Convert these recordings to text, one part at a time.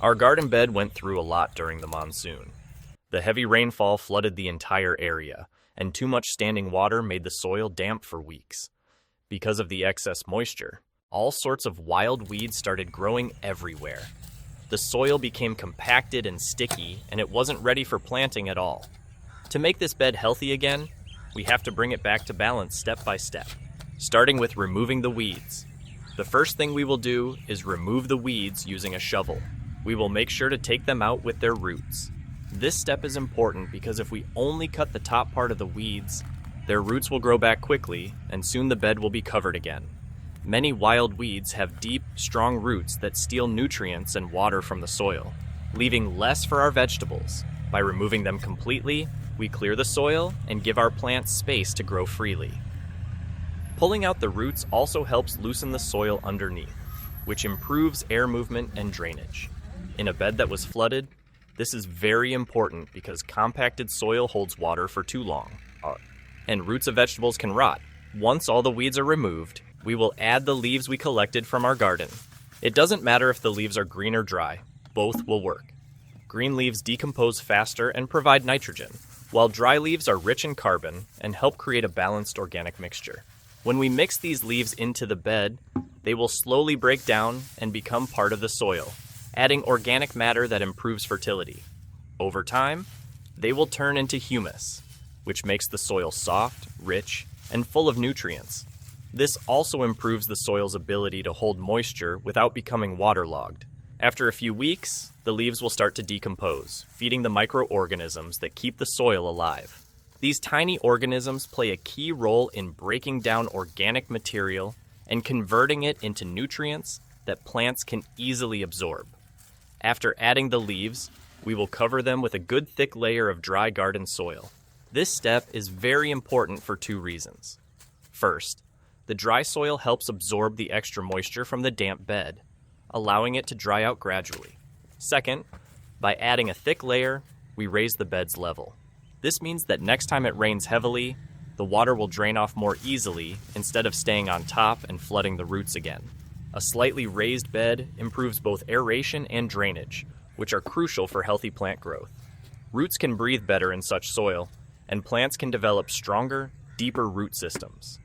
Our garden bed went through a lot during the monsoon. The heavy rainfall flooded the entire area, and too much standing water made the soil damp for weeks. Because of the excess moisture, all sorts of wild weeds started growing everywhere. The soil became compacted and sticky, and it wasn't ready for planting at all. To make this bed healthy again, we have to bring it back to balance step by step, starting with removing the weeds. The first thing we will do is remove the weeds using a shovel. We will make sure to take them out with their roots. This step is important because if we only cut the top part of the weeds, their roots will grow back quickly, and soon the bed will be covered again. Many wild weeds have deep, strong roots that steal nutrients and water from the soil, leaving less for our vegetables. By removing them completely, we clear the soil and give our plants space to grow freely. Pulling out the roots also helps loosen the soil underneath, which improves air movement and drainage. In a bed that was flooded, this is very important because compacted soil holds water for too long, and roots of vegetables can rot. Once all the weeds are removed, we will add the leaves we collected from our garden. It doesn't matter if the leaves are green or dry, both will work. Green leaves decompose faster and provide nitrogen, while dry leaves are rich in carbon and help create a balanced organic mixture. When we mix these leaves into the bed, they will slowly break down and become part of the soil, adding organic matter that improves fertility. Over time, they will turn into humus, which makes the soil soft, rich, and full of nutrients. This also improves the soil's ability to hold moisture without becoming waterlogged. After a few weeks, the leaves will start to decompose, feeding the microorganisms that keep the soil alive. These tiny organisms play a key role in breaking down organic material and converting it into nutrients that plants can easily absorb. After adding the leaves, we will cover them with a good thick layer of dry garden soil. This step is very important for two reasons. First, the dry soil helps absorb the extra moisture from the damp bed, allowing it to dry out gradually. Second, by adding a thick layer, we raise the bed's level. This means that next time it rains heavily, the water will drain off more easily instead of staying on top and flooding the roots again. A slightly raised bed improves both aeration and drainage, which are crucial for healthy plant growth. Roots can breathe better in such soil, and plants can develop stronger, deeper root systems.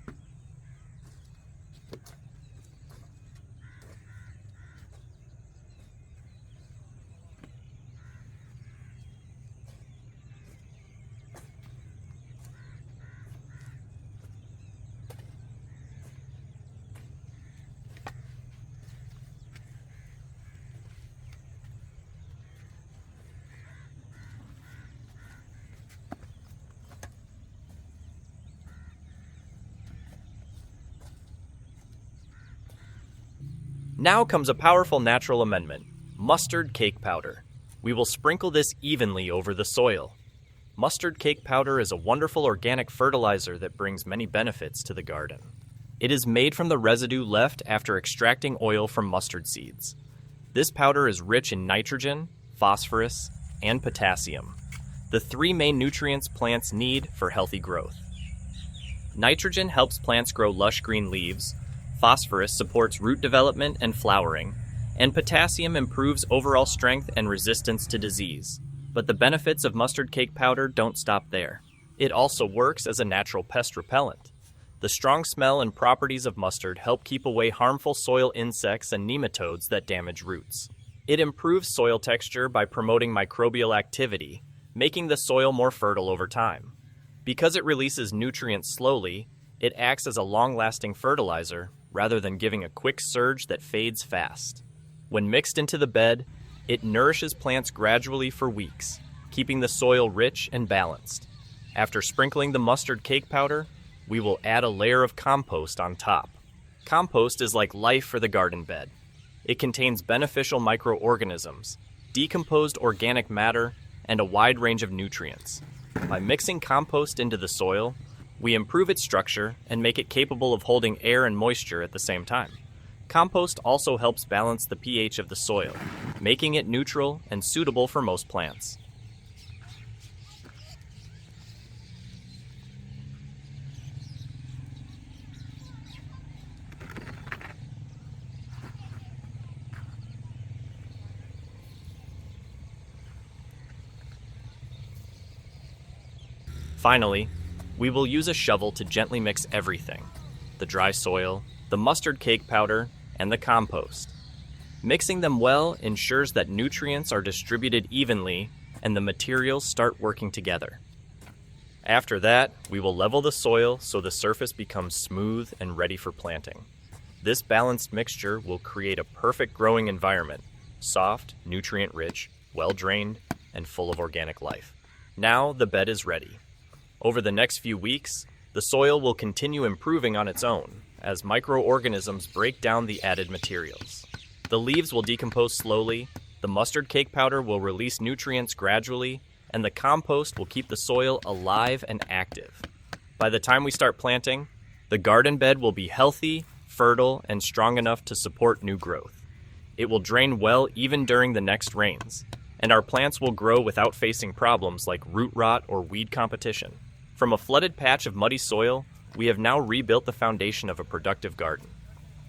Now comes a powerful natural amendment, mustard cake powder. We will sprinkle this evenly over the soil. Mustard cake powder is a wonderful organic fertilizer that brings many benefits to the garden. It is made from the residue left after extracting oil from mustard seeds. This powder is rich in nitrogen, phosphorus, and potassium, the three main nutrients plants need for healthy growth. Nitrogen helps plants grow lush green leaves, phosphorus supports root development and flowering, and potassium improves overall strength and resistance to disease. But the benefits of mustard cake powder don't stop there. It also works as a natural pest repellent. The strong smell and properties of mustard help keep away harmful soil insects and nematodes that damage roots. It improves soil texture by promoting microbial activity, making the soil more fertile over time. Because it releases nutrients slowly, it acts as a long-lasting fertilizer rather than giving a quick surge that fades fast. When mixed into the bed, it nourishes plants gradually for weeks, keeping the soil rich and balanced. After sprinkling the mustard cake powder, we will add a layer of compost on top. Compost is like life for the garden bed. It contains beneficial microorganisms, decomposed organic matter, and a wide range of nutrients. By mixing compost into the soil, we improve its structure and make it capable of holding air and moisture at the same time. Compost also helps balance the pH of the soil, making it neutral and suitable for most plants. Finally, we will use a shovel to gently mix everything: the dry soil, the mustard cake powder, and the compost. Mixing them well ensures that nutrients are distributed evenly and the materials start working together. After that, we will level the soil so the surface becomes smooth and ready for planting. This balanced mixture will create a perfect growing environment: soft, nutrient-rich, well-drained, and full of organic life. Now the bed is ready. Over the next few weeks, the soil will continue improving on its own as microorganisms break down the added materials. The leaves will decompose slowly, the mustard cake powder will release nutrients gradually, and the compost will keep the soil alive and active. By the time we start planting, the garden bed will be healthy, fertile, and strong enough to support new growth. It will drain well even during the next rains, and our plants will grow without facing problems like root rot or weed competition. From a flooded patch of muddy soil, we have now rebuilt the foundation of a productive garden.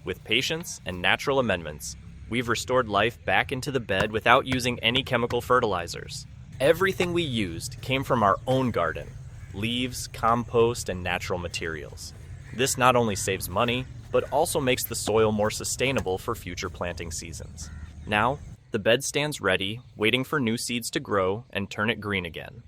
With patience and natural amendments, we've restored life back into the bed without using any chemical fertilizers. Everything we used came from our own garden: leaves, compost, and natural materials. This not only saves money, but also makes the soil more sustainable for future planting seasons. Now, the bed stands ready, waiting for new seeds to grow and turn it green again.